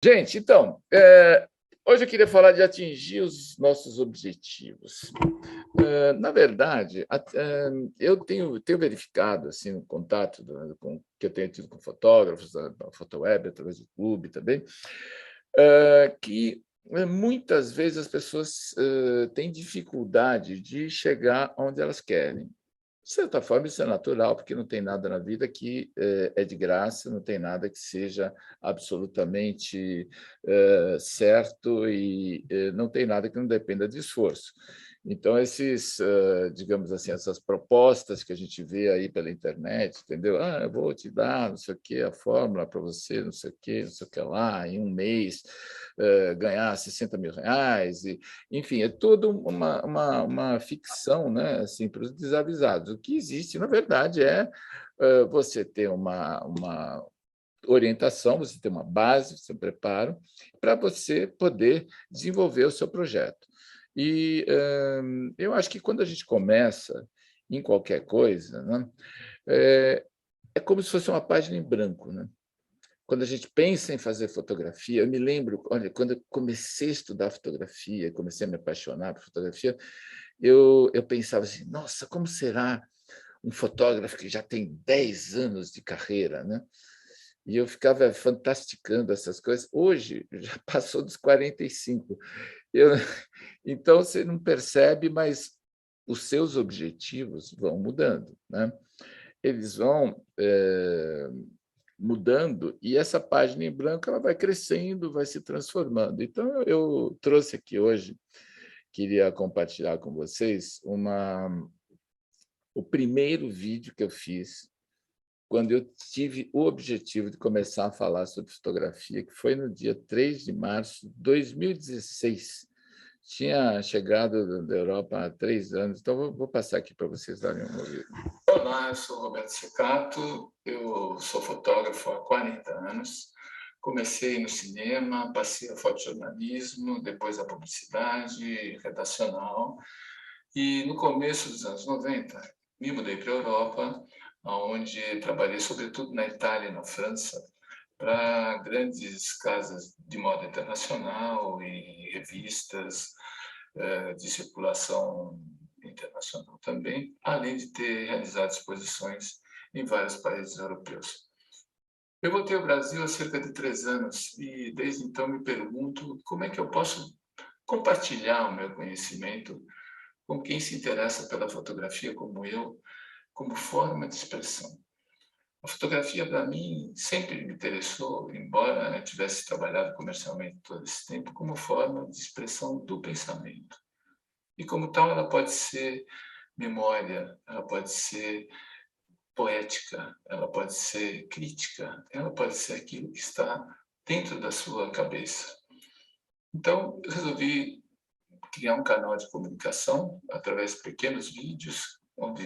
Gente, então, hoje eu queria falar de atingir os nossos objetivos. Na verdade, eu tenho verificado, assim, no contato que eu tenho tido com fotógrafos, da Fotoweb, através do clube também, que muitas vezes as pessoas têm dificuldade de chegar onde elas querem. De certa forma, isso é natural, porque não tem nada na vida que é de graça, não tem nada que seja absolutamente certo e não tem nada que não dependa de esforço. Então, digamos assim, essas propostas que a gente vê aí pela internet, entendeu? Ah, eu vou te dar, não sei o quê, a fórmula para você, não sei o quê, não sei o que lá, em um mês, ganhar 60 mil reais, enfim, é toda uma ficção, né, assim, para os desavisados. O que existe, na verdade, é você ter uma orientação, você ter uma base, você preparo, para você poder desenvolver o seu projeto. E eu acho que quando a gente começa em qualquer coisa, né, é como se fosse uma página em branco, né? Quando a gente pensa em fazer fotografia, eu me lembro, olha, quando eu comecei a estudar fotografia, comecei a me apaixonar por fotografia, eu pensava assim, nossa, como será um fotógrafo que já tem 10 anos de carreira, né? E eu ficava fantasticando essas coisas. Hoje, já passou dos 45. Eu, então, você não percebe, mas os seus objetivos vão mudando, né? Eles vão mudando e essa página em branco ela vai crescendo, vai se transformando. Então, eu trouxe aqui hoje, queria compartilhar com vocês o primeiro vídeo que eu fiz quando eu tive o objetivo de começar a falar sobre fotografia, que foi no dia 3 de março de 2016. Tinha chegado da Europa há 3 anos, então vou passar aqui para vocês darem uma ouvida. Olá, eu sou Roberto Secato, eu sou fotógrafo há 40 anos. Comecei no cinema, passei a fotojornalismo, depois a publicidade, redacional. E no começo dos anos 90, me mudei para a Europa, onde trabalhei sobretudo na Itália e na França, para grandes casas de moda internacional e revistas de circulação internacional também, além de ter realizado exposições em vários países europeus. Eu voltei ao Brasil há cerca de 3 anos e desde então me pergunto como é que eu posso compartilhar o meu conhecimento com quem se interessa pela fotografia como eu, como forma de expressão. A fotografia, para mim, sempre me interessou, embora eu tivesse trabalhado comercialmente todo esse tempo, como forma de expressão do pensamento. E, como tal, ela pode ser memória, ela pode ser poética, ela pode ser crítica, ela pode ser aquilo que está dentro da sua cabeça. Então, eu resolvi criar um canal de comunicação através de pequenos vídeos, onde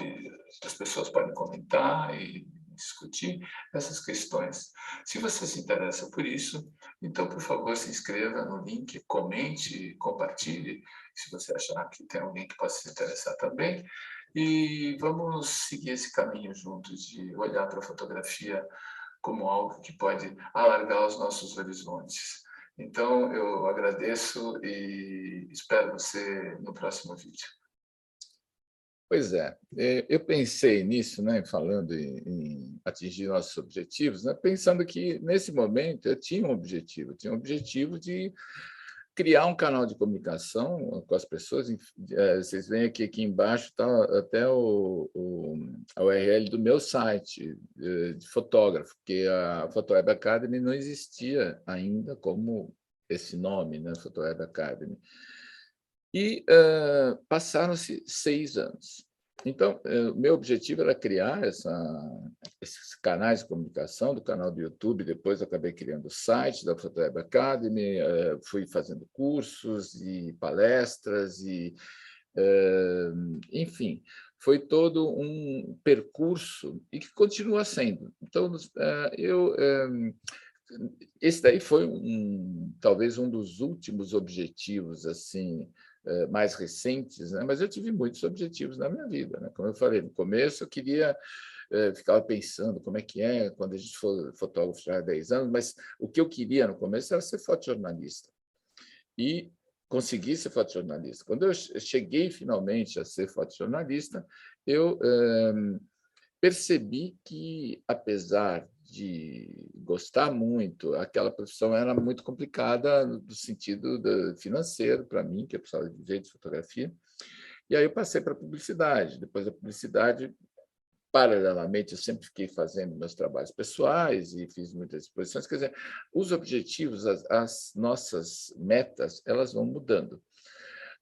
as pessoas podem comentar e discutir essas questões. Se você se interessa por isso, então, por favor, se inscreva no link, comente, compartilhe, se você achar que tem alguém que possa se interessar também. E vamos seguir esse caminho juntos de olhar para a fotografia como algo que pode alargar os nossos horizontes. Então, eu agradeço e espero você no próximo vídeo. Pois é, eu pensei nisso, né, falando em atingir nossos objetivos, né, pensando que, nesse momento, eu tinha um objetivo de criar um canal de comunicação com as pessoas. Vocês veem aqui embaixo está até a URL do meu site de fotógrafo, porque a Photoweb Academy não existia ainda como esse nome, né, Photoweb Academy. E passaram-se 6 anos. Então, o meu objetivo era criar esses canais de comunicação, do canal do YouTube, depois acabei criando o site da Photoweb Academy, fui fazendo cursos e palestras, enfim, foi todo um percurso e que continua sendo. Então, esse daí foi talvez um dos últimos objetivos assim mais recentes, né? Mas eu tive muitos objetivos na minha vida, né? Como eu falei no começo, eu queria ficava pensando como é que é quando a gente for fotógrafo já há 10 anos, mas o que eu queria no começo era ser fotojornalista. E consegui ser fotojornalista. Quando eu cheguei finalmente a ser fotojornalista, eu percebi que, apesar de gostar muito, aquela profissão era muito complicada no sentido financeiro para mim, que eu precisava viver de fotografia. E aí eu passei para a publicidade. Depois da publicidade, paralelamente, eu sempre fiquei fazendo meus trabalhos pessoais e fiz muitas exposições. Quer dizer, os objetivos, as nossas metas, elas vão mudando.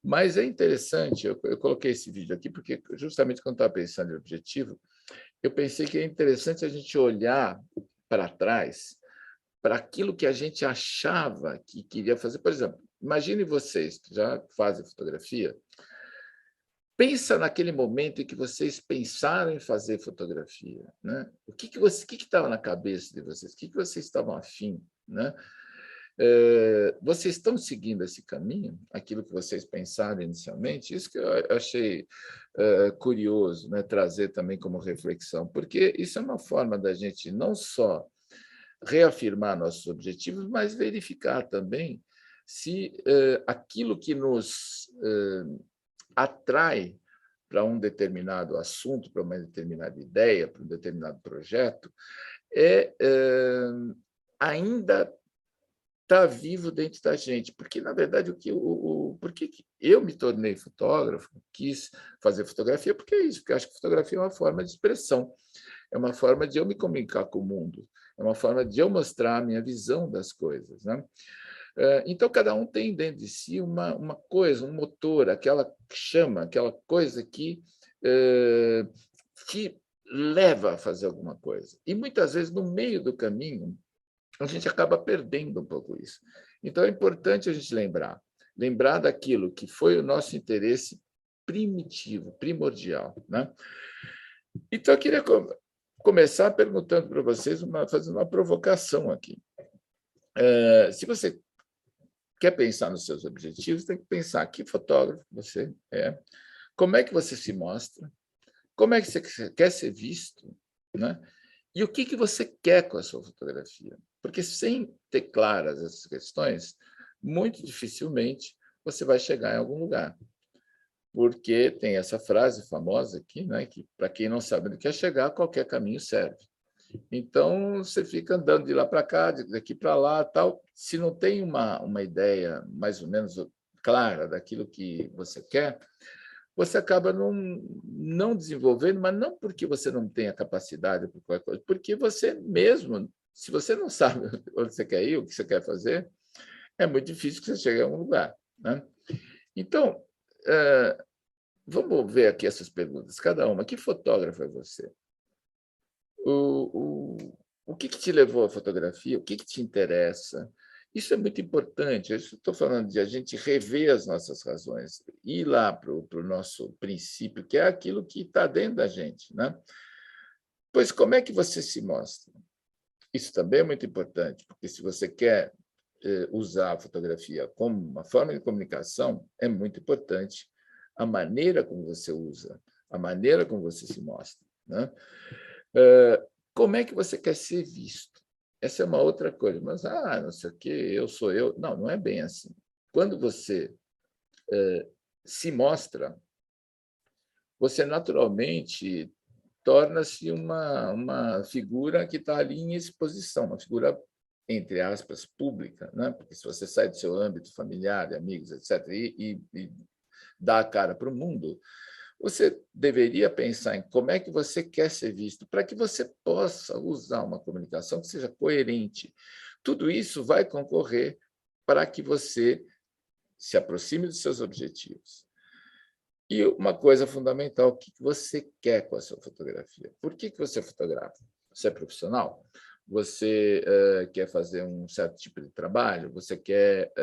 Mas é interessante, eu coloquei esse vídeo aqui porque, justamente quando estava pensando em objetivo, eu pensei que é interessante a gente olhar para trás, para aquilo que a gente achava que queria fazer. Por exemplo, imagine vocês que já fazem fotografia, pensa naquele momento em que vocês pensaram em fazer fotografia, né? O que estava na cabeça de vocês? O que vocês estavam afim, né? Vocês estão seguindo esse caminho, aquilo que vocês pensaram inicialmente? Isso que eu achei curioso, né? Trazer também como reflexão, porque isso é uma forma da gente não só reafirmar nossos objetivos, mas verificar também se aquilo que nos atrai para um determinado assunto, para uma determinada ideia, para um determinado projeto, ainda está vivo dentro da gente. Porque, na verdade, por que eu me tornei fotógrafo, quis fazer fotografia? Porque é isso, porque eu acho que fotografia é uma forma de expressão, é uma forma de eu me comunicar com o mundo, é uma forma de eu mostrar a minha visão das coisas, né? Então, cada um tem dentro de si uma coisa, um motor, aquela chama, aquela coisa que te leva a fazer alguma coisa. E, muitas vezes, no meio do caminho, a gente acaba perdendo um pouco isso. Então, é importante a gente lembrar daquilo que foi o nosso interesse primitivo, primordial, né? Então, eu queria começar perguntando para vocês, fazendo uma provocação aqui. Se você quer pensar nos seus objetivos, tem que pensar que fotógrafo você é, como é que você se mostra, como é que você quer ser visto, né? E o que você quer com a sua fotografia. Porque, sem ter claras essas questões, muito dificilmente você vai chegar em algum lugar. Porque tem essa frase famosa aqui, né, que, para quem não sabe onde quer chegar, qualquer caminho serve. Então, você fica andando de lá para cá, daqui para lá, tal. Se não tem uma ideia mais ou menos clara daquilo que você quer, você acaba não desenvolvendo, mas não porque você não tenha capacidade por qualquer coisa, porque você mesmo, se você não sabe onde você quer ir, o que você quer fazer, é muito difícil que você chegue a algum lugar, né? Então, vamos ver aqui essas perguntas, cada uma. Que fotógrafo é você? O que te levou à fotografia? O que te interessa? Isso é muito importante. Eu estou falando de a gente rever as nossas razões, ir lá para o nosso princípio, que é aquilo que está dentro da gente, né? Pois como é que você se mostra? Isso também é muito importante, porque se você quer usar a fotografia como uma forma de comunicação, é muito importante a maneira como você usa, a maneira como você se mostra, né? Como é que você quer ser visto? Essa é uma outra coisa. Mas, não sei o quê, eu sou eu. Não, não é bem assim. Quando você se mostra, você naturalmente torna-se uma figura que está ali em exposição, uma figura, entre aspas, pública, né? Porque se você sai do seu âmbito familiar, de amigos, etc., e dá a cara para o mundo, você deveria pensar em como é que você quer ser visto, para que você possa usar uma comunicação que seja coerente. Tudo isso vai concorrer para que você se aproxime dos seus objetivos. E uma coisa fundamental, o que você quer com a sua fotografia? Por que você fotografa? Você é profissional? Você quer fazer um certo tipo de trabalho? Você quer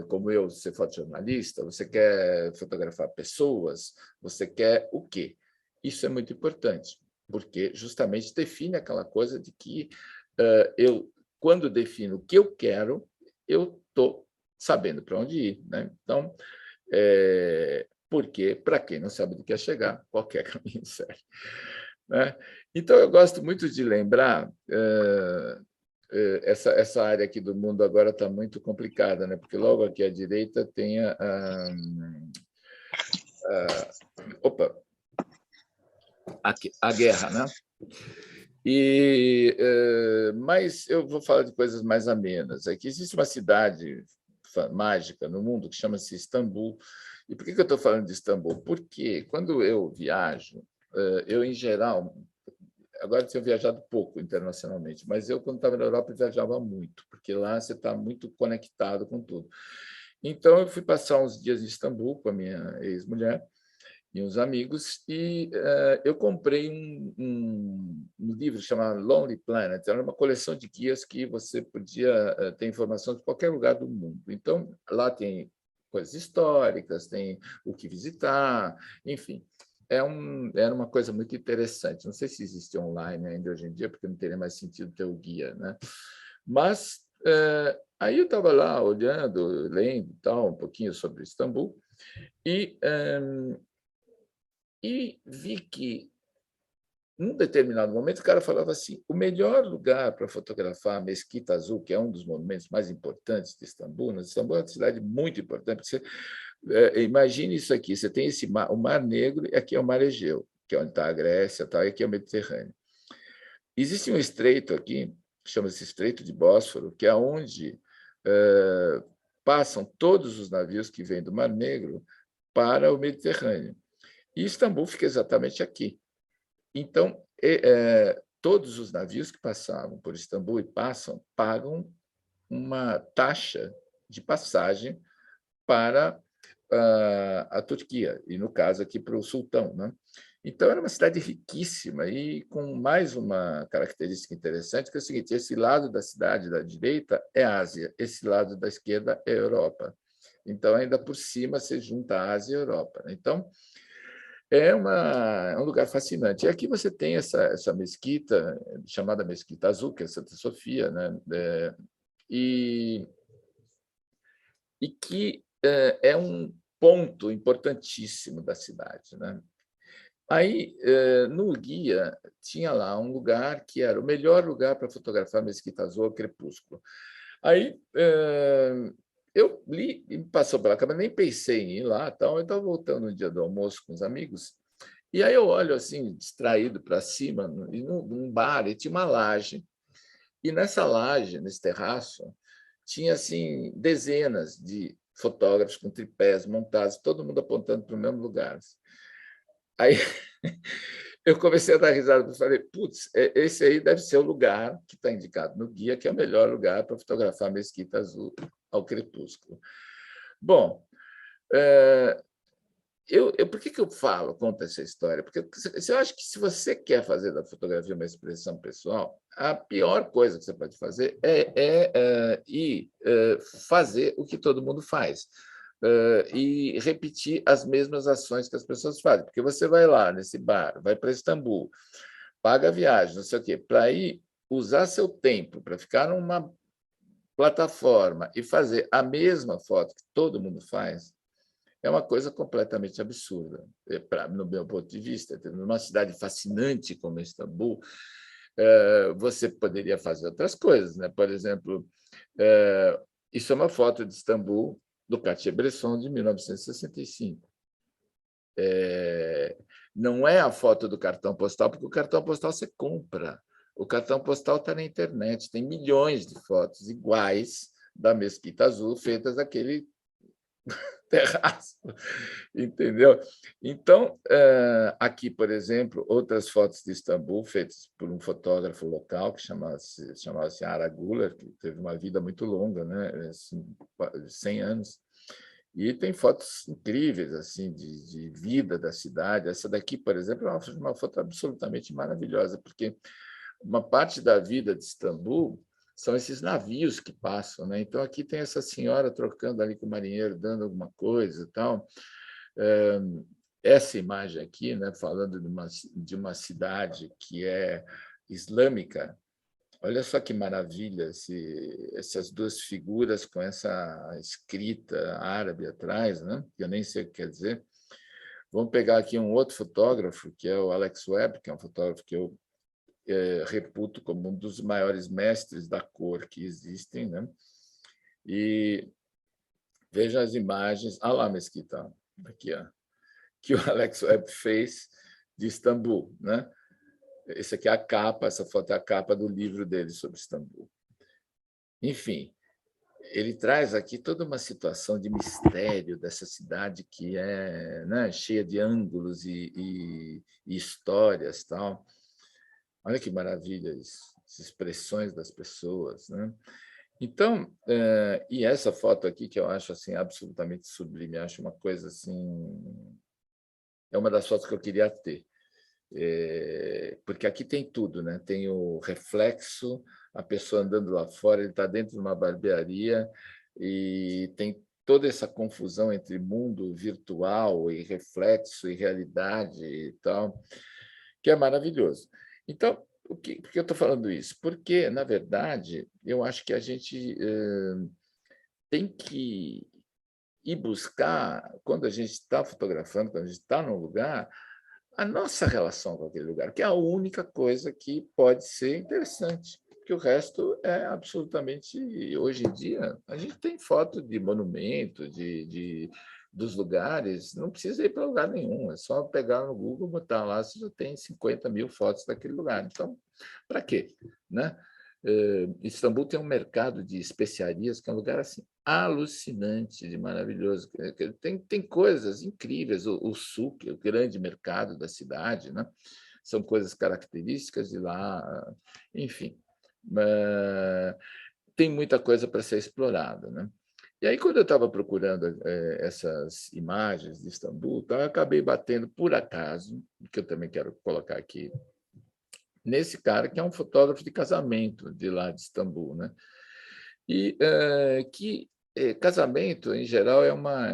como eu, ser fotojornalista, você quer fotografar pessoas, você quer o quê? Isso é muito importante, porque justamente define aquela coisa de que eu, quando defino o que eu quero, eu estou sabendo para onde ir, né? Então, porque, para quem não sabe do que é chegar, qualquer caminho serve, né? Então, eu gosto muito de lembrar, essa área aqui do mundo agora está muito complicada, né? Porque logo aqui à direita tem opa, a guerra, né? Mas eu vou falar de coisas mais amenas. É que existe uma cidade mágica no mundo que chama-se Istambul. E por que eu estou falando de Istambul? Porque quando eu viajo, eu, em geral, agora tenho viajado pouco internacionalmente, mas eu, quando estava na Europa, viajava muito, porque lá você está muito conectado com tudo. Então, eu fui passar uns dias em Istambul com a minha ex-mulher e uns amigos, e eu comprei um livro chamado Lonely Planet. Era uma coleção de guias que você podia ter informação de qualquer lugar do mundo. Então, lá tem coisas históricas, tem o que visitar, enfim. Era uma coisa muito interessante. Não sei se existe online ainda hoje em dia, porque não teria mais sentido ter o guia, né? Mas aí eu estava lá olhando, lendo tal, um pouquinho sobre Istambul, e vi que, num determinado momento, o cara falava assim: o melhor lugar para fotografar a Mesquita Azul, que é um dos monumentos mais importantes de Istambul, né? Istambul é uma cidade muito importante. Você, imagine isso aqui: você tem o Mar Negro, e aqui é o Mar Egeu, que é onde está a Grécia, tal, e aqui é o Mediterrâneo. Existe um estreito aqui, que chama-se Estreito de Bósforo, que é onde passam todos os navios que vêm do Mar Negro para o Mediterrâneo. E Istambul fica exatamente aqui. Então, todos os navios que passavam por Istambul e passam pagam uma taxa de passagem para a Turquia, e, no caso, aqui para o Sultão, né? Então, era uma cidade riquíssima e com mais uma característica interessante, que é o seguinte: esse lado da cidade da direita é Ásia, esse lado da esquerda é Europa. Então, ainda por cima, você junta a Ásia e a Europa. Então, é um lugar fascinante. E aqui você tem essa mesquita, chamada Mesquita Azul, que é Santa Sofia, né? E, e que é um ponto importantíssimo da cidade, né? Aí, no guia, tinha lá um lugar que era o melhor lugar para fotografar a Mesquita Azul ao crepúsculo. Aí, eu li e me passou pela cabeça, nem pensei em ir lá. Tal. Eu estava voltando no dia do almoço com os amigos, e aí eu olho assim, distraído para cima, num bar, e tinha uma laje. E nessa laje, nesse terraço, tinha assim dezenas de fotógrafos com tripés montados, todo mundo apontando para o mesmo lugar. Aí eu comecei a dar risada, falei: putz, esse aí deve ser o lugar que está indicado no guia, que é o melhor lugar para fotografar a Mesquita Azul ao crepúsculo. Bom, por que eu conto essa história? Porque eu acho que, se você quer fazer da fotografia uma expressão pessoal, a pior coisa que você pode fazer é ir fazer o que todo mundo faz, e repetir as mesmas ações que as pessoas fazem. Porque você vai lá nesse bar, vai para Istambul, paga a viagem, não sei o quê, para ir usar seu tempo para ficar numa plataforma e fazer a mesma foto que todo mundo faz. É uma coisa completamente absurda, no meu ponto de vista. Numa cidade fascinante como Istambul, você poderia fazer outras coisas, né? Por exemplo, isso é uma foto de Istambul do Cartier-Bresson, de 1965. Não é a foto do cartão postal, porque o cartão postal você compra. O cartão postal está na internet, tem milhões de fotos iguais da Mesquita Azul, feitas daquele terraço, entendeu? Então, aqui, por exemplo, outras fotos de Istambul, feitas por um fotógrafo local que chamava-se Ara Güler, que teve uma vida muito longa, né? Assim, 100 anos. E tem fotos incríveis assim de vida da cidade. Essa daqui, por exemplo, é uma foto absolutamente maravilhosa, porque uma parte da vida de Istambul são esses navios que passam, né? Então, aqui tem essa senhora trocando ali com o marinheiro, dando alguma coisa e tal. Essa imagem aqui, né, falando de uma cidade que é islâmica. Olha só que maravilha, essas duas figuras com essa escrita árabe atrás, né? Que eu nem sei o que quer dizer. Vamos pegar aqui um outro fotógrafo, que é o Alex Webb, que é um fotógrafo que eu reputo como um dos maiores mestres da cor que existem, né? E veja as imagens. Ah lá, Mesquita, aqui, ó, que o Alex Webb fez de Istambul, né? Esse aqui é a capa, essa foto é a capa do livro dele sobre Istambul. Enfim, ele traz aqui toda uma situação de mistério dessa cidade que é, né, cheia de ângulos e histórias, tal. Olha que maravilha isso, as expressões das pessoas, né? Então, e essa foto aqui que eu acho assim absolutamente sublime, acho uma coisa assim, é uma das fotos que eu queria ter. Porque aqui tem tudo, né? Tem o reflexo, a pessoa andando lá fora, ele está dentro de uma barbearia e tem toda essa confusão entre mundo virtual e reflexo e realidade e tal, que é maravilhoso. Então, por que eu estou falando isso? Porque, na verdade, eu acho que a gente tem que ir buscar, quando a gente está fotografando, quando a gente está num lugar, a nossa relação com aquele lugar, que é a única coisa que pode ser interessante, porque o resto é absolutamente... Hoje em dia, a gente tem foto de monumento, dos lugares, não precisa ir para lugar nenhum, é só pegar no Google, botar lá, você já tem 50 mil fotos daquele lugar. Então, para quê? Né? Istambul tem um mercado de especiarias que é um lugar assim alucinante, de maravilhoso. Tem coisas incríveis. O souk, o grande mercado da cidade, né? São coisas características de lá, enfim. Tem muita coisa para ser explorada, né? E aí, quando eu estava procurando essas imagens de Istambul, eu acabei batendo, por acaso, que eu também quero colocar aqui, nesse cara que é um fotógrafo de casamento de lá de Istambul, né? E casamento, em geral, é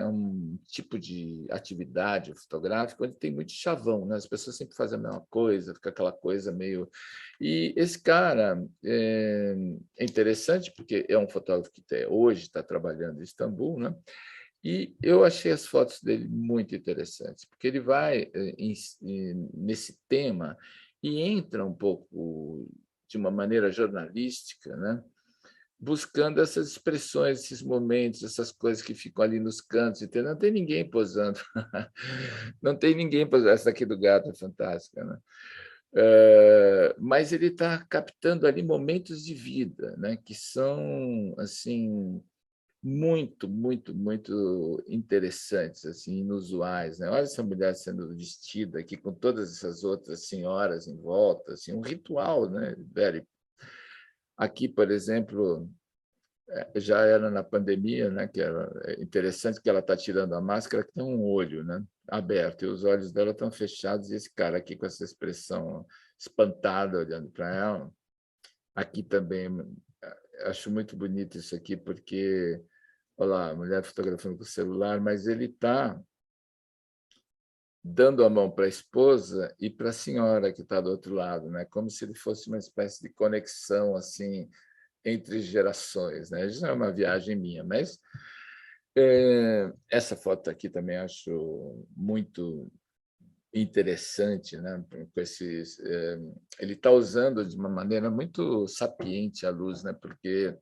um tipo de atividade fotográfica onde tem muito chavão, né? As pessoas sempre fazem a mesma coisa, fica aquela coisa meio... E esse cara é interessante porque é um fotógrafo que até hoje está trabalhando em Istambul, né? E eu achei as fotos dele muito interessantes, porque ele vai nesse tema e entra um pouco de uma maneira jornalística, né? Buscando essas expressões, esses momentos, essas coisas que ficam ali nos cantos, entendeu? Não tem ninguém posando. Não tem ninguém posando. Essa aqui do gato é fantástica, né? Mas ele está captando ali momentos de vida, né? Que são assim muito, muito, muito interessantes, assim, inusuais, né? Olha essa mulher sendo vestida aqui com todas essas outras senhoras em volta, assim, um ritual, né? Velho. Aqui, por exemplo, já era na pandemia, né? Que era interessante que ela está tirando a máscara, que tem um olho, né? Aberto, e os olhos dela estão fechados, e esse cara aqui com essa expressão espantada olhando para ela. Aqui também acho muito bonito isso aqui, porque olha lá, a mulher fotografando com o celular, mas ele está dando a mão para a esposa e para a senhora que está do outro lado, né? Como se ele fosse uma espécie de conexão assim entre gerações, né? Isso não é uma viagem minha, mas essa foto aqui também acho muito interessante, né? Com esses, ele está usando de uma maneira muito sapiente a luz, né? Porque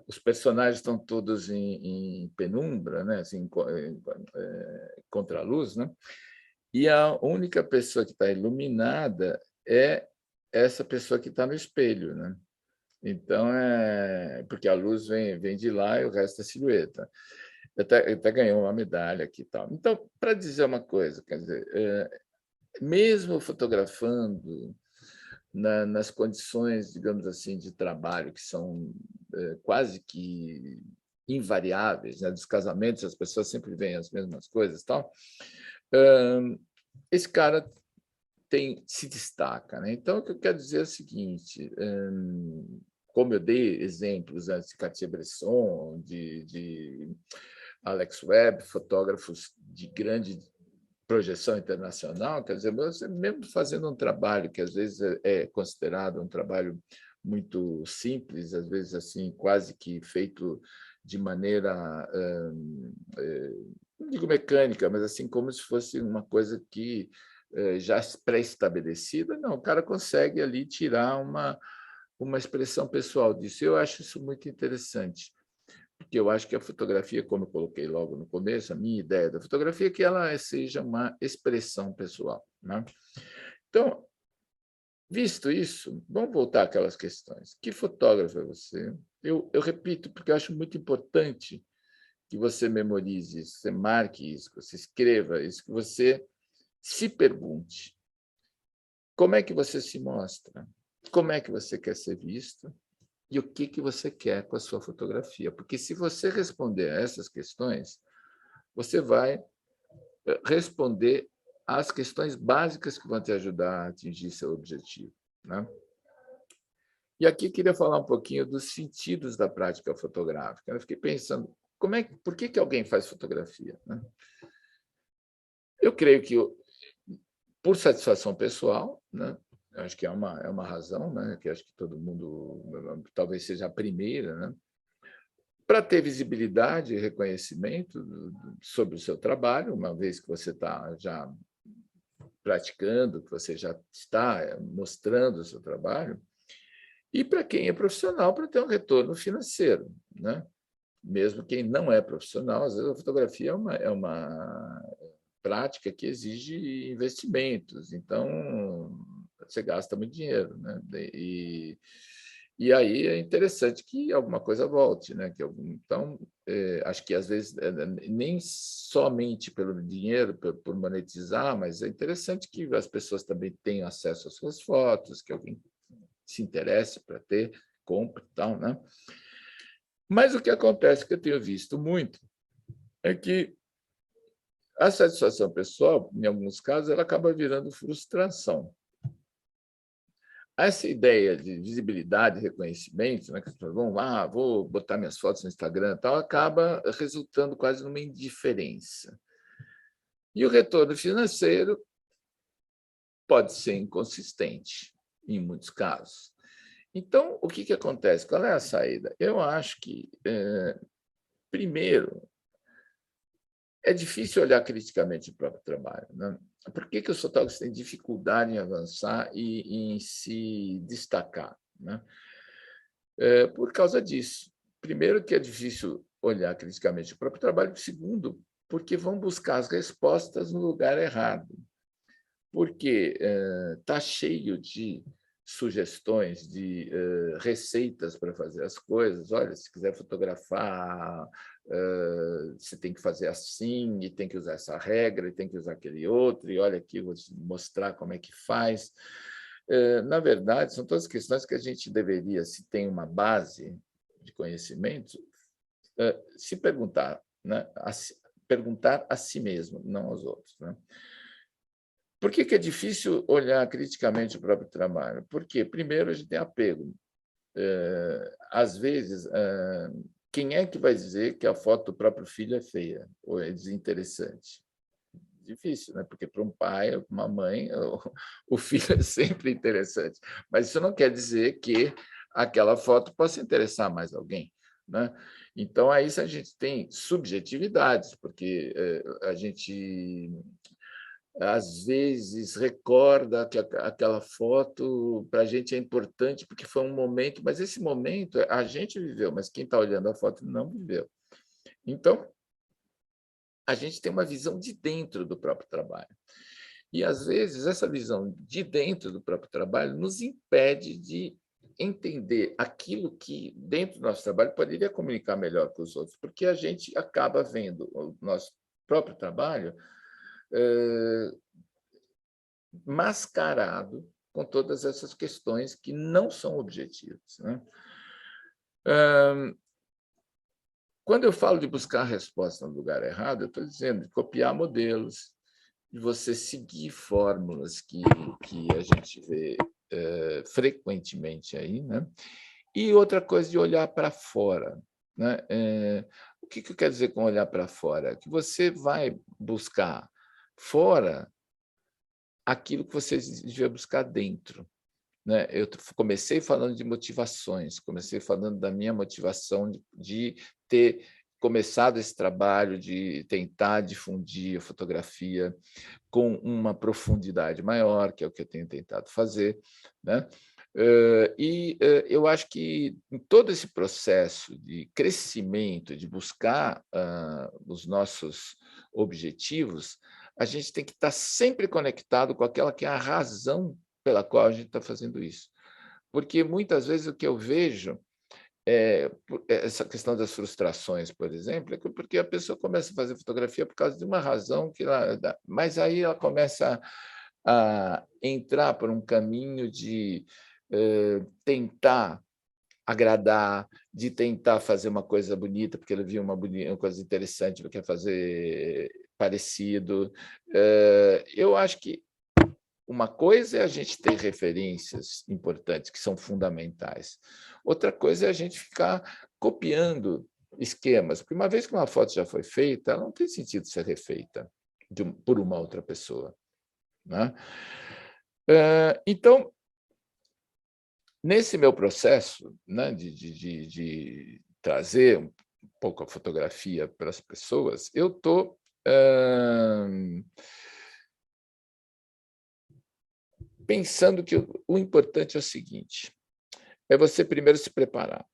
os personagens estão todos em penumbra, né? Assim, contra a luz, né? E a única pessoa que está iluminada é essa pessoa que está no espelho, né? Então, porque a luz vem de lá e o resto é silhueta. Até ganhou uma medalha aqui e tal. Então, para dizer uma coisa, quer dizer, mesmo fotografando nas condições, digamos assim, de trabalho, que são quase que invariáveis, né? Dos casamentos, as pessoas sempre veem as mesmas coisas, tal. Esse cara se destaca, né? Então, o que eu quero dizer é o seguinte: como eu dei exemplos antes de Cartier-Bresson, de Alex Webb, fotógrafos de grande projeção internacional, quer dizer, você mesmo fazendo um trabalho que às vezes é considerado um trabalho muito simples, às vezes assim quase que feito de maneira, não digo mecânica, mas assim como se fosse uma coisa que já pré-estabelecida. Não, o cara consegue ali tirar uma expressão pessoal disso. Eu acho isso muito interessante, porque eu acho que a fotografia, como eu coloquei logo no começo, a minha ideia da fotografia é que ela seja uma expressão pessoal, né? Então, visto isso, vamos voltar àquelas questões. Que fotógrafo é você? Eu repito, porque eu acho muito importante que você memorize isso, você marque isso, que você escreva isso, que você se pergunte: como é que você se mostra? Como é que você quer ser visto? E o que você quer com a sua fotografia? Porque se você responder a essas questões, você vai responder às questões básicas que vão te ajudar a atingir seu objetivo, né? E aqui queria falar um pouquinho dos sentidos da prática fotográfica. Eu fiquei pensando, por que alguém faz fotografia, né? Eu creio que por satisfação pessoal, né? Eu acho que é uma razão, né? Que acho que todo mundo, talvez seja a primeira, né? Para ter visibilidade e reconhecimento sobre o seu trabalho, uma vez que você está já praticando, que você já está mostrando o seu trabalho, e para quem é profissional, para ter um retorno financeiro, né? Mesmo quem não é profissional, às vezes a fotografia é uma prática que exige investimentos, então você gasta muito dinheiro, né? E aí é interessante que alguma coisa volte, né? Então, acho que às vezes nem somente pelo dinheiro, por monetizar, mas é interessante que as pessoas também tenham acesso às suas fotos, que alguém se interesse para ter, compre e tal, né? Mas o que acontece, que eu tenho visto muito, é que a satisfação pessoal, em alguns casos, ela acaba virando frustração. Essa ideia de visibilidade, reconhecimento, né, que as pessoas vou botar minhas fotos no Instagram, tal, acaba resultando quase numa indiferença. E o retorno financeiro pode ser inconsistente, em muitos casos. Então, o que acontece? Qual é a saída? Eu acho que, primeiro, é difícil olhar criticamente o próprio trabalho, né? Por que os fotógrafos têm dificuldade em avançar e em se destacar, né? Por causa disso. Primeiro, que é difícil olhar criticamente o próprio trabalho. Segundo, porque vão buscar as respostas no lugar errado. Porque está cheio de sugestões, de receitas para fazer as coisas. Olha, se quiser fotografar, você tem que fazer assim, e tem que usar essa regra, e tem que usar aquele outro, e olha aqui, vou te mostrar como é que faz. Na verdade, são todas questões que a gente deveria, se tem uma base de conhecimento, se perguntar, né? Perguntar a si mesmo, não aos outros, né? Por que é difícil olhar criticamente o próprio trabalho? Porque, primeiro, a gente tem apego. Às vezes, quem é que vai dizer que a foto do próprio filho é feia ou é desinteressante? Difícil, né? Porque para um pai, uma mãe, o filho é sempre interessante. Mas isso não quer dizer que aquela foto possa interessar mais alguém, né? Então, aí a gente tem subjetividades, porque a gente às vezes recorda que aquela foto para a gente é importante porque foi um momento, mas esse momento a gente viveu, mas quem está olhando a foto não viveu. Então, a gente tem uma visão de dentro do próprio trabalho. E, às vezes, essa visão de dentro do próprio trabalho nos impede de entender aquilo que, dentro do nosso trabalho, poderia comunicar melhor com os outros, porque a gente acaba vendo o nosso próprio trabalho mascarado com todas essas questões que não são objetivas, né? Quando eu falo de buscar a resposta no lugar errado, eu estou dizendo de copiar modelos, de você seguir fórmulas que a gente vê frequentemente aí, né? E outra coisa de olhar para fora, né? O que eu quero dizer com olhar para fora? Que você vai buscar fora aquilo que você devia buscar dentro, né? Eu comecei falando de motivações, comecei falando da minha motivação de ter começado esse trabalho de tentar difundir a fotografia com uma profundidade maior, que é o que eu tenho tentado fazer, né? Eu acho que em todo esse processo de crescimento, de buscar os nossos objetivos, a gente tem que estar sempre conectado com aquela que é a razão pela qual a gente está fazendo isso. Porque muitas vezes o que eu vejo essa questão das frustrações, por exemplo, é porque a pessoa começa a fazer fotografia por causa de uma razão que mas aí ela começa a entrar por um caminho de tentar agradar, de tentar fazer uma coisa bonita, porque ele viu uma coisa interessante, ele quer fazer parecido. Eu acho que uma coisa é a gente ter referências importantes, que são fundamentais. Outra coisa é a gente ficar copiando esquemas, porque uma vez que uma foto já foi feita, ela não tem sentido ser refeita por uma outra pessoa, né? Então, nesse meu processo, né, de trazer um pouco a fotografia para as pessoas, eu estou pensando que o importante é o seguinte: é você primeiro se preparar.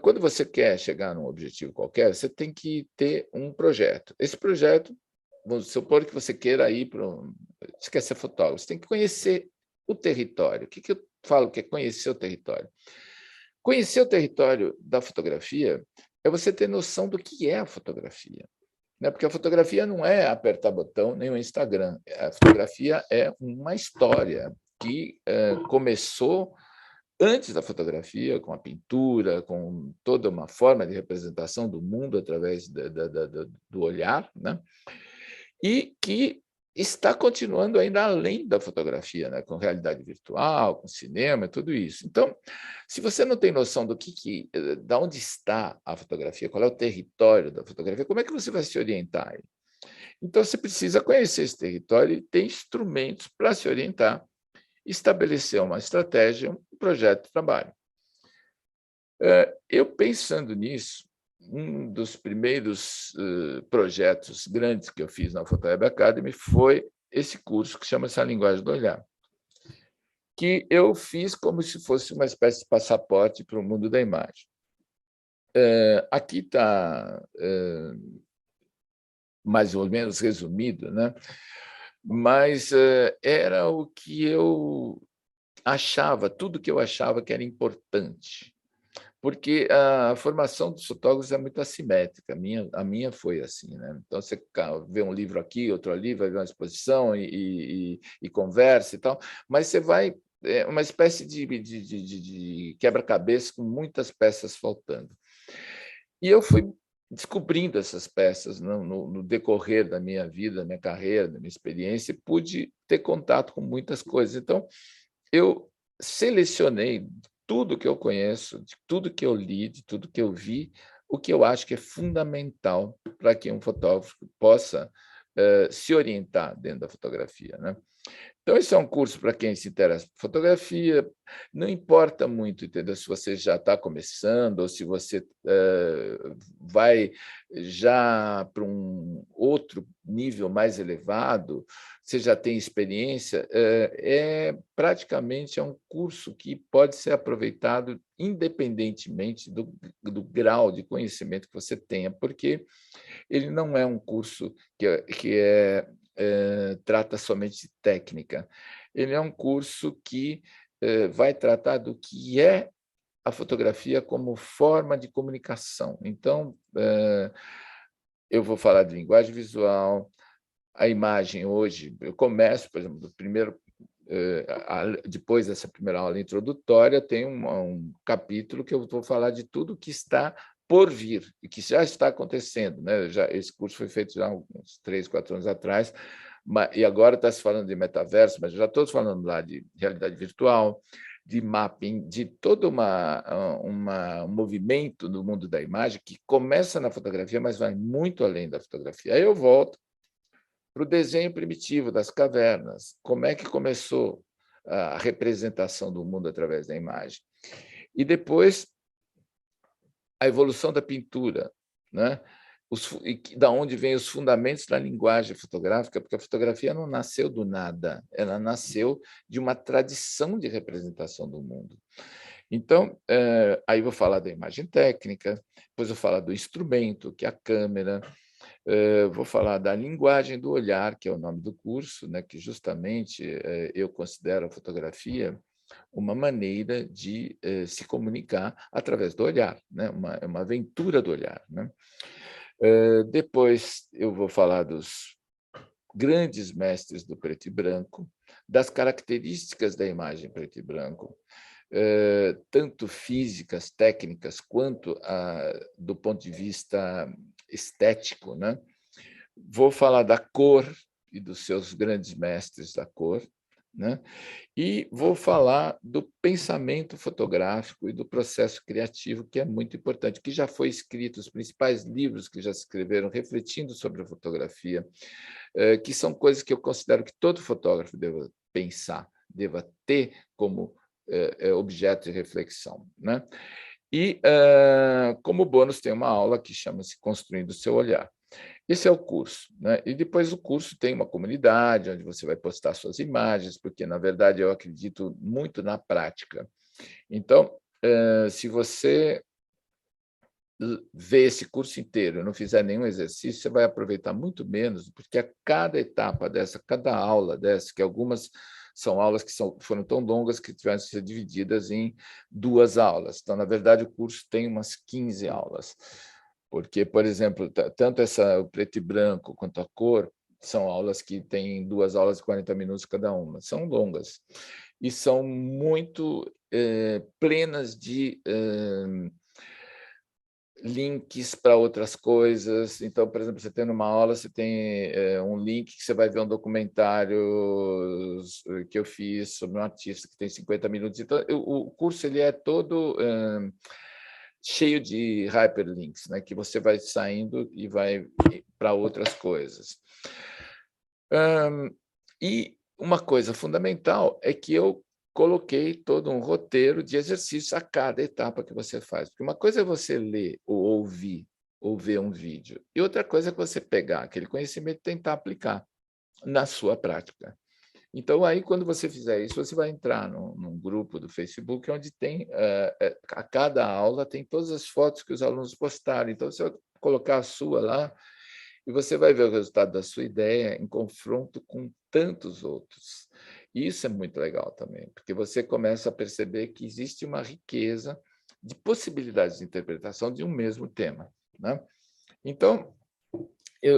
Quando você quer chegar num objetivo qualquer, você tem que ter um projeto. Esse projeto, vamos supor que você queira ir para você quer ser fotógrafo, você tem que conhecer o território. O que eu falo que é conhecer o território? Conhecer o território da fotografia é você ter noção do que é a fotografia, né? Porque a fotografia não é apertar botão nem o Instagram. A fotografia é uma história que começou antes da fotografia, com a pintura, com toda uma forma de representação do mundo através do olhar, né? E que está continuando ainda além da fotografia, né? Com realidade virtual, com cinema, tudo isso. Então, se você não tem noção da onde está a fotografia, qual é o território da fotografia, como é que você vai se orientar aí? Então, você precisa conhecer esse território e ter instrumentos para se orientar, estabelecer uma estratégia, um projeto de trabalho. Eu, pensando nisso, um dos primeiros projetos grandes que eu fiz na Photoweb Academy foi esse curso que chama-se A Linguagem do Olhar, que eu fiz como se fosse uma espécie de passaporte para o mundo da imagem. Aqui está mais ou menos resumido, né? Mas era o que eu achava, tudo que eu achava que era importante. Porque a formação dos fotógrafos é muito assimétrica, a minha foi assim, né? Então, você vê um livro aqui, outro ali, vai ver uma exposição e conversa e tal, mas você vai... É uma espécie de quebra-cabeça com muitas peças faltando. E eu fui descobrindo essas peças no decorrer da minha vida, da minha carreira, da minha experiência, e pude ter contato com muitas coisas. Então, eu selecionei tudo que eu conheço, de tudo que eu li, de tudo que eu vi, o que eu acho que é fundamental para que um fotógrafo possa se orientar dentro da fotografia, né? Então, esse é um curso para quem se interessa por fotografia. Não importa muito, entendeu? Se você já está começando ou se você vai já para um outro nível mais elevado, você já tem experiência, praticamente um curso que pode ser aproveitado independentemente do grau de conhecimento que você tenha, porque ele não é um curso que trata somente de técnica. Ele é um curso que vai tratar do que é a fotografia como forma de comunicação. Então, eu vou falar de linguagem visual, a imagem hoje. Eu começo, por exemplo, depois dessa primeira aula introdutória, tem um capítulo que eu vou falar de tudo que está por vir e que já está acontecendo, né? Esse curso foi feito já há uns 3, 4 anos atrás, e agora está se falando de metaverso, mas já estou falando lá de realidade virtual, de mapping, de todo um movimento no mundo da imagem que começa na fotografia, mas vai muito além da fotografia. Aí eu volto para o desenho primitivo das cavernas, como é que começou a representação do mundo através da imagem. E depois a evolução da pintura, né? Da onde vêm os fundamentos da linguagem fotográfica, porque a fotografia não nasceu do nada, ela nasceu de uma tradição de representação do mundo. Então, aí vou falar da imagem técnica, depois vou falar do instrumento, que é a câmera, vou falar da linguagem do olhar, que é o nome do curso, né, que justamente eu considero a fotografia uma maneira de se comunicar através do olhar, né? Uma aventura do olhar, né? Depois eu vou falar dos grandes mestres do preto e branco, das características da imagem preto e branco, tanto físicas, técnicas, quanto do ponto de vista estético, né? Vou falar da cor e dos seus grandes mestres da cor, né? E vou falar do pensamento fotográfico e do processo criativo, que é muito importante, que já foi escrito, os principais livros que já se escreveram refletindo sobre a fotografia, que são coisas que eu considero que todo fotógrafo deva pensar, deva ter como objeto de reflexão, né? E, como bônus, tem uma aula que chama-se Construindo o Seu Olhar. Esse é o curso, né? E depois o curso tem uma comunidade onde você vai postar suas imagens, porque, na verdade, eu acredito muito na prática. Então, se você ver esse curso inteiro e não fizer nenhum exercício, você vai aproveitar muito menos, porque a cada etapa dessa, cada aula dessa, que algumas são aulas que foram tão longas que tiveram que ser divididas em 2 aulas. Então, na verdade, o curso tem umas 15 aulas. Porque, por exemplo, tanto o preto e branco quanto a cor são aulas que têm 2 aulas de 40 minutos cada uma. São longas e são muito plenas de links para outras coisas. Então, por exemplo, você tem numa aula, você tem um link que você vai ver um documentário que eu fiz sobre um artista que tem 50 minutos. Então, o curso ele é todo cheio de hyperlinks, né, que você vai saindo e vai para outras coisas. E uma coisa fundamental é que eu coloquei todo um roteiro de exercícios a cada etapa que você faz. Porque uma coisa é você ler ou ver um vídeo, e outra coisa é você pegar aquele conhecimento e tentar aplicar na sua prática. Então, aí, quando você fizer isso, você vai entrar num grupo do Facebook, onde tem, a cada aula, tem todas as fotos que os alunos postaram. Então, você vai colocar a sua lá, e você vai ver o resultado da sua ideia em confronto com tantos outros. E isso é muito legal também, porque você começa a perceber que existe uma riqueza de possibilidades de interpretação de um mesmo tema, né? Então,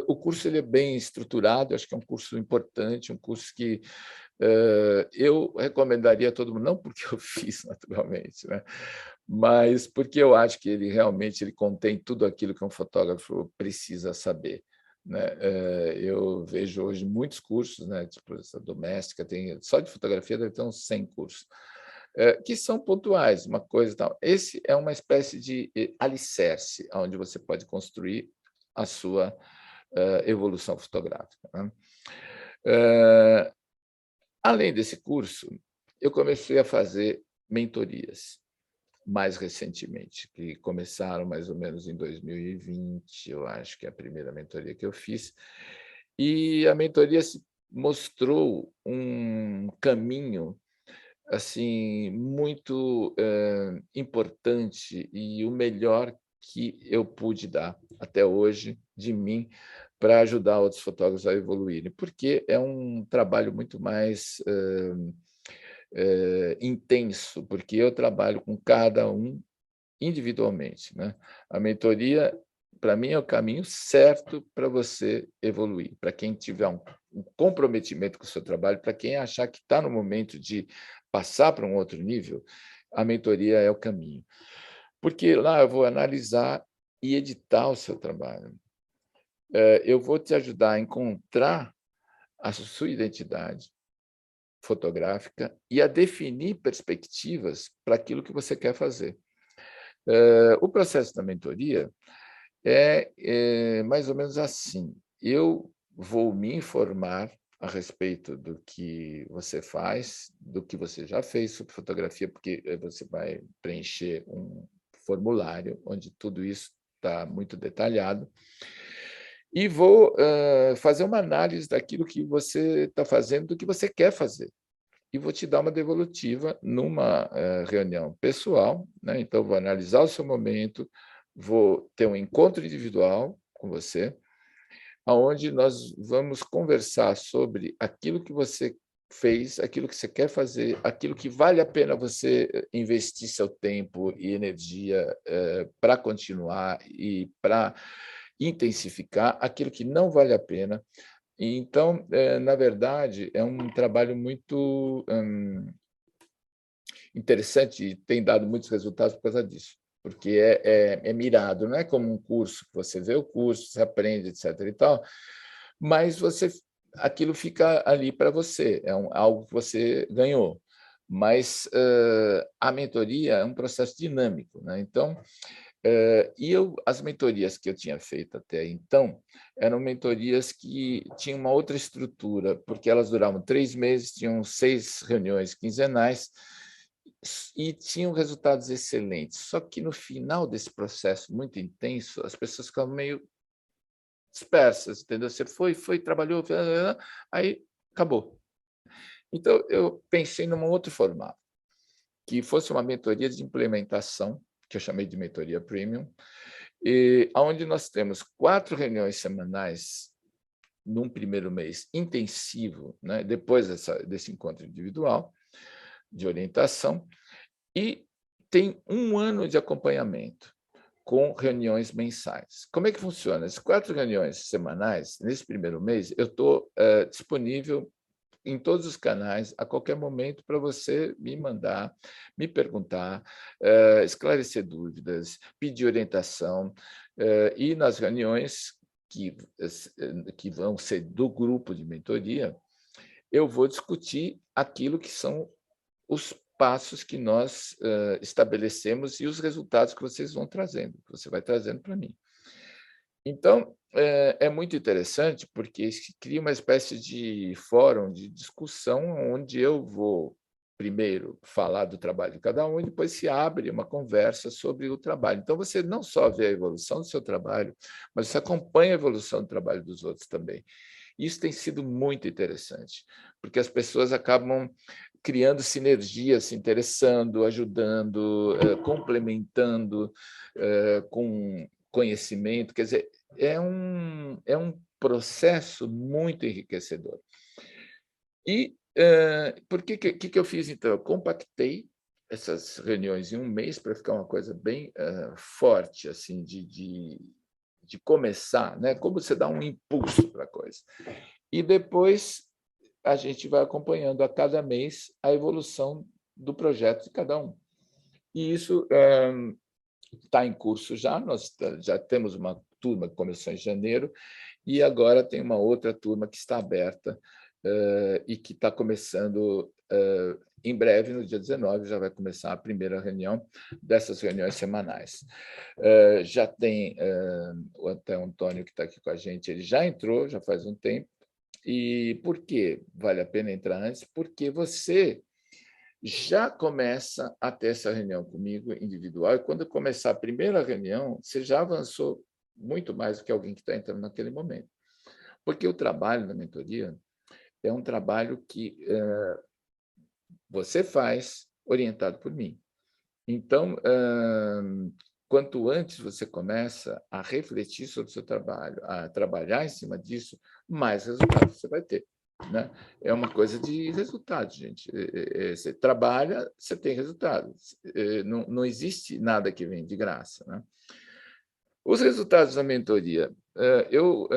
o curso ele é bem estruturado, acho que é um curso importante, um curso que eu recomendaria a todo mundo, não porque eu fiz naturalmente, né? Mas porque eu acho que ele realmente ele contém tudo aquilo que um fotógrafo precisa saber, né? Eu vejo hoje muitos cursos, né? Tipo essa doméstica, tem só de fotografia deve ter uns 100 cursos, que são pontuais, uma coisa e tal. Esse é uma espécie de alicerce, onde você pode construir a sua evolução fotográfica, né? Além desse curso, eu comecei a fazer mentorias mais recentemente, que começaram mais ou menos em 2020, eu acho que é a primeira mentoria que eu fiz. E a mentoria se mostrou um caminho assim muito importante e o melhor que eu pude dar até hoje de mim para ajudar outros fotógrafos a evoluírem, porque é um trabalho muito mais intenso, porque eu trabalho com cada um individualmente, né? A mentoria, para mim, é o caminho certo para você evoluir, para quem tiver um comprometimento com o seu trabalho, para quem achar que está no momento de passar para um outro nível, a mentoria é o caminho. Porque lá eu vou analisar e editar o seu trabalho. Eu vou te ajudar a encontrar a sua identidade fotográfica e a definir perspectivas para aquilo que você quer fazer. O processo da mentoria é mais ou menos assim: eu vou me informar a respeito do que você faz, do que você já fez sobre fotografia, porque você vai preencher um formulário, onde tudo isso está muito detalhado, e vou fazer uma análise daquilo que você está fazendo, do que você quer fazer. E vou te dar uma devolutiva numa reunião pessoal, né? Então, vou analisar o seu momento, vou ter um encontro individual com você, aonde nós vamos conversar sobre aquilo que você fez, aquilo que você quer fazer, aquilo que vale a pena você investir seu tempo e energia para continuar e para intensificar, aquilo que não vale a pena. E então, na verdade, é um trabalho muito interessante e tem dado muitos resultados por causa disso, porque é mirado, não é como um curso, que você vê o curso, você aprende, etc. e tal, mas aquilo fica ali para você, algo que você ganhou. Mas a mentoria é um processo dinâmico, né? Então, as mentorias que eu tinha feito até então eram mentorias que tinham uma outra estrutura, porque elas duravam 3 meses, tinham 6 reuniões quinzenais e tinham resultados excelentes. Só que no final desse processo muito intenso, as pessoas ficavam meio dispersas, entendeu? Você foi, trabalhou, aí acabou. Então, eu pensei num outro formato, que fosse uma mentoria de implementação, que eu chamei de mentoria premium, onde nós temos 4 reuniões semanais num primeiro mês intensivo, né, depois desse encontro individual, de orientação, e tem 1 ano de acompanhamento, com reuniões mensais. Como é que funciona? As 4 reuniões semanais, nesse primeiro mês, eu estou disponível em todos os canais, a qualquer momento, para você me mandar, me perguntar, esclarecer dúvidas, pedir orientação, e nas reuniões que vão ser do grupo de mentoria, eu vou discutir aquilo que são os passos que nós estabelecemos e os resultados que vocês vão trazendo, que você vai trazendo para mim. Então, é muito interessante, porque se cria uma espécie de fórum de discussão, onde eu vou, primeiro, falar do trabalho de cada um, e depois se abre uma conversa sobre o trabalho. Então, você não só vê a evolução do seu trabalho, mas você acompanha a evolução do trabalho dos outros também. Isso tem sido muito interessante, porque as pessoas acabam criando sinergias, se interessando, ajudando, complementando com conhecimento. Quer dizer, é um processo muito enriquecedor. E por que eu fiz, então? Eu compactei essas reuniões em 1 mês para ficar uma coisa bem forte, assim, de começar, né? Como você dá um impulso para a coisa. E depois a gente vai acompanhando a cada mês a evolução do projeto de cada um. E isso está em curso já, nós já temos uma turma que começou em janeiro, e agora tem uma outra turma que está aberta e que está começando em breve, no dia 19, já vai começar a primeira reunião dessas reuniões semanais. Já tem até o Antônio, que está aqui com a gente, ele já entrou, já faz um tempo. E por que vale a pena entrar antes? Porque você já começa a ter essa reunião comigo individual, e quando começar a primeira reunião, você já avançou muito mais do que alguém que está entrando naquele momento. Porque o trabalho da mentoria é um trabalho que você faz orientado por mim. Então, quanto antes você começa a refletir sobre o seu trabalho, a trabalhar em cima disso, mais resultados você vai ter, né? É uma coisa de resultado, gente. Você trabalha, você tem resultados. Não existe nada que vem de graça, né? Os resultados da mentoria. Eu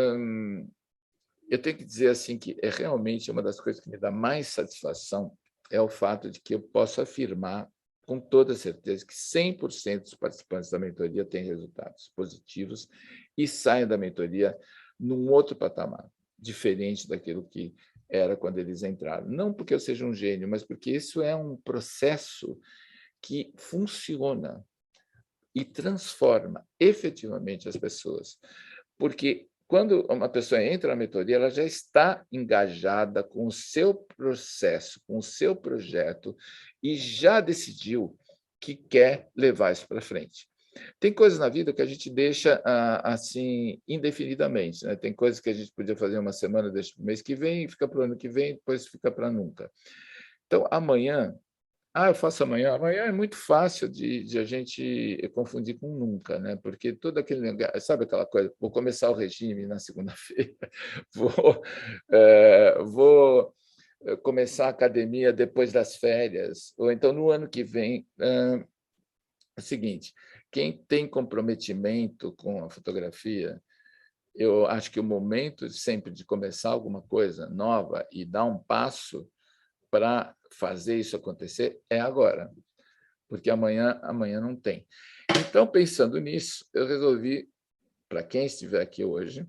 tenho que dizer assim que é realmente uma das coisas que me dá mais satisfação é o fato de que eu posso afirmar com toda certeza que 100% dos participantes da mentoria têm resultados positivos e saem da mentoria num outro patamar, diferente daquilo que era quando eles entraram. Não porque eu seja um gênio, mas porque isso é um processo que funciona e transforma efetivamente as pessoas. Porque quando uma pessoa entra na mentoria, ela já está engajada com o seu processo, com o seu projeto, e já decidiu que quer levar isso para frente. Tem coisas na vida que a gente deixa, assim, indefinidamente, né, tem coisas que a gente podia fazer uma semana, deixa para o mês que vem, fica para o ano que vem, depois fica para nunca. Então, amanhã, eu faço amanhã. Amanhã é muito fácil de a gente confundir com nunca, né? Porque todo aquele negócio, sabe aquela coisa, vou começar o regime na segunda-feira, vou, vou começar a academia depois das férias, ou então no ano que vem. É o seguinte, quem tem comprometimento com a fotografia, eu acho que o momento sempre de começar alguma coisa nova e dar um passo para fazer isso acontecer é agora, porque amanhã não tem. Então, pensando nisso, eu resolvi, para quem estiver aqui hoje,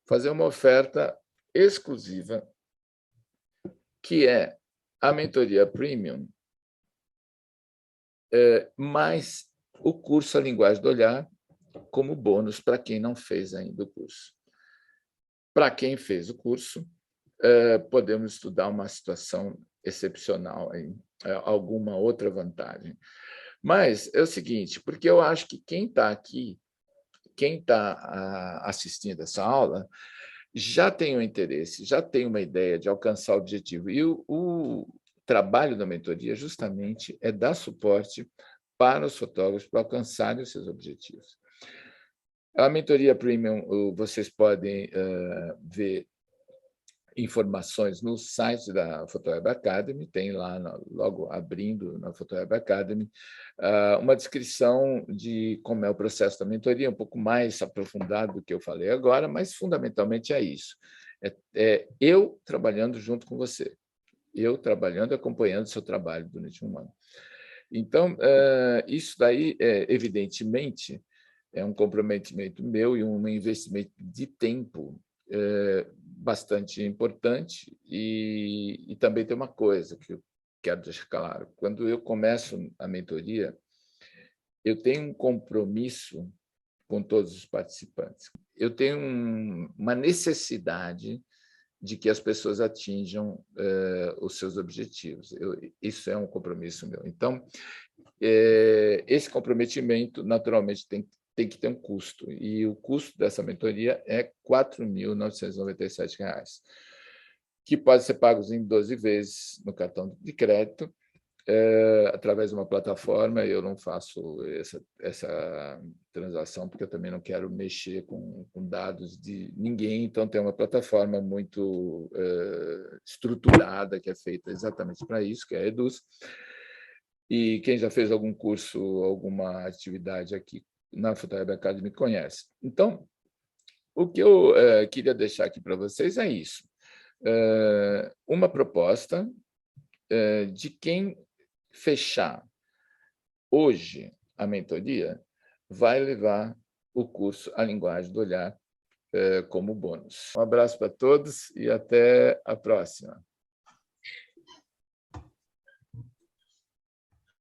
fazer uma oferta exclusiva, que é a mentoria Premium, mais o curso A Linguagem do Olhar, como bônus para quem não fez ainda o curso. Para quem fez o curso, podemos estudar uma situação excepcional, aí, alguma outra vantagem. Mas é o seguinte, porque eu acho que quem está aqui, quem está assistindo essa aula, já tem um interesse, já tem uma ideia de alcançar o objetivo. E o trabalho da mentoria, justamente, é dar suporte para os fotógrafos para alcançarem os seus objetivos. A mentoria Premium, vocês podem ver informações no site da Photoweb Academy, tem lá, logo abrindo na Photoweb Academy, uma descrição de como é o processo da mentoria, um pouco mais aprofundado do que eu falei agora, mas fundamentalmente é isso. É eu trabalhando junto com você, eu trabalhando e acompanhando o seu trabalho durante um ano. Então, isso daí, evidentemente, é um comprometimento meu e um investimento de tempo bastante importante. E também tem uma coisa que eu quero deixar claro: quando eu começo a mentoria, eu tenho um compromisso com todos os participantes. Eu tenho uma necessidade de que as pessoas atinjam os seus objetivos. Isso é um compromisso meu. Então, esse comprometimento, naturalmente, tem que ter um custo, e o custo dessa mentoria é R$ 4.997, que pode ser pago em 12 vezes no cartão de crédito, através de uma plataforma. Eu não faço essa transação, porque eu também não quero mexer com dados de ninguém, então tem uma plataforma muito estruturada, que é feita exatamente para isso, que é a Eduz. E quem já fez algum curso, alguma atividade aqui na Photoweb Academy conhece. Então, o que eu queria deixar aqui para vocês é isso. Uma proposta de quem fechar hoje a mentoria vai levar o curso A Linguagem do Olhar como bônus. Um abraço para todos e até a próxima.